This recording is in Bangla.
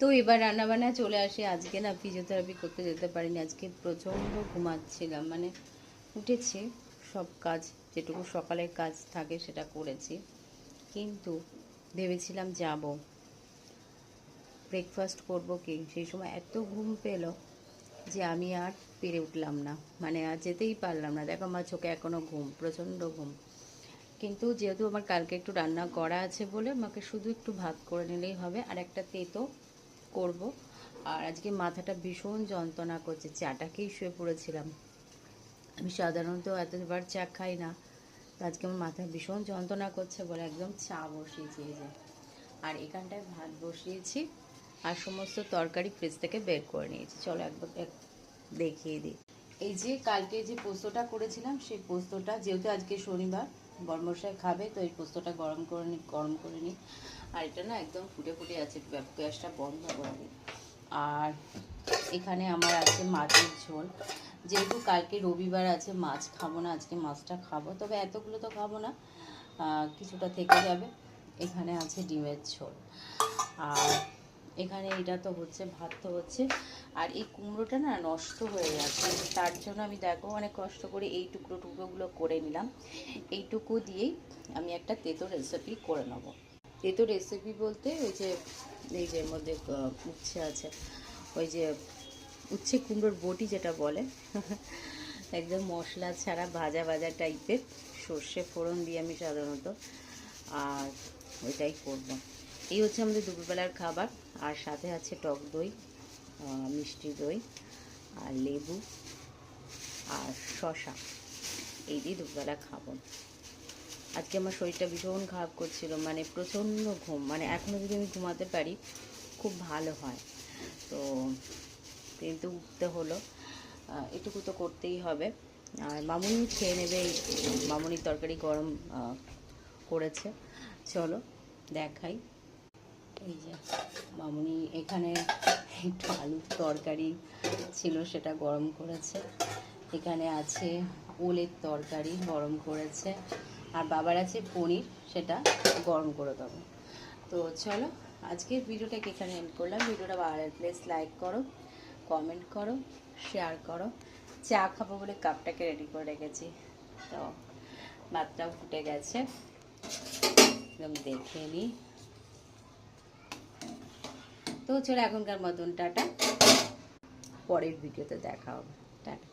তো এবার রান্নাবান্না চলে আসে। আজকে না ফিজিওথেরাপি করতে যেতে পারিনি, আজকে প্রচণ্ড ঘুমাচ্ছিলাম। মানে উঠেছি, সব কাজ যেটুকু সকালের কাজ থাকে সেটা করেছি, কিন্তু ভেবেছিলাম যাব ব্রেকফাস্ট করব, কি সেই সময় এত ঘুম পেল যে আমি আর পেরে উঠলাম না, মানে আর যেতেই পারলাম না। দেখো আমার চোখে এখনও ঘুম, প্রচণ্ড ঘুম। কিন্তু যেহেতু আমার কালকে একটু রান্না করা আছে বলে আমাকে শুধু একটু ভাত করে নিলেই হবে, আর একটা তেতো করব। আর আজকে মাথাটা ভীষণ যন্ত্রণা করছে, চাটাকেই শুয়ে পড়েছিলাম। আমি সাধারণত এতবার চা খাই না, তো আজকে আমার মাথা ভীষণ যন্ত্রণা করছে বলে একদম চা বসিয়েছি এই যে। আর এখানটায় ভাত বসিয়েছি, আর সমস্ত তরকারি ফ্রিজ থেকে বের করে নিয়েছি। চলো একবার দেখিয়ে দিই। এই যে কালকে যে পোস্তটা করেছিলাম, সেই পোস্তটা যেহেতু আজকে শনিবার বর্মশাই খাবে, তো এই পোস্তটা গরম করে নিই। আর এটা না একদম ফুটে ফুটে আছে, গ্যাসটা বন্ধ করে দিই। আর এখানে আমার আছে মাছের ঝোল, যেহেতু কালকে রবিবার আছে, মাছ খাবো না, আজকে মাছটা খাবো, তবে এতগুলো তো খাবো না, কিছুটা থেকে যাবে। এখানে আছে ডিমের ঝোল। আর এখানে এটা তো হচ্ছে, ভাত তো হচ্ছে। আর এই কুমড়োটা না নষ্ট হয়ে যাচ্ছে, তার জন্য আমি দেখো অনেক কষ্ট করে এই টুকরোগুলো করে নিলাম। এইটুকু দিয়েই আমি একটা তেতো রেসিপি করে নেব। তেতো রেসিপি বলতে ওই যে এই যে মধ্যে উচ্ছে আছে, ওই যে উচ্ছে কুমড়োর বটি যেটা বলে একদম মশলা ছাড়া ভাজা ভাজা টাইপের, সর্ষে ফোড়ন দিয়ে আমি সাধারণত, আর ওইটাই করব। এই হচ্ছে আমাদের দুপুরবেলার খাবার। আর সাথে আছে টক দই, মিষ্টি দই, আর লেবু, আর শশা। এই দিয়ে দুপুরবেলা খাবো। আজকে আমার শরীরটা ভীষণ খারাপ করছিল, মানে প্রচণ্ড ঘুম, মানে এখনও যদি আমি ঘুমাতে পারি খুব ভালো হয়, তো কিন্তু উঠতে হলো, এটুকু তো করতেই হবে। আর মামুনি খেয়ে নেবে, মামুনির তরকারি গরম করেছে, চলো দেখাই। এই যে মামুনি এখানে একটু আলুর তরকারি ছিল, সেটা গরম করেছে। এখানে আছে ওলের তরকারি গরম করেছে, আর বাবার আছে পনির, সেটা গরম করে দেবো। তো চলো আজকের ভিডিওটাকে এখানে এন্ড করলাম। ভিডিওটা ভালো লাগলে প্লিজ লাইক করো, কমেন্ট করো, শেয়ার করো। চা খাবো বলে কাপটাকে রেডি করে রেখেছি, তো ভাতটাও ফুটে গেছে, একদম দেখে নিই। তো চলো এখনকার মতন টাটা, পরের ভিডিওতে দেখা হবে, টাটা।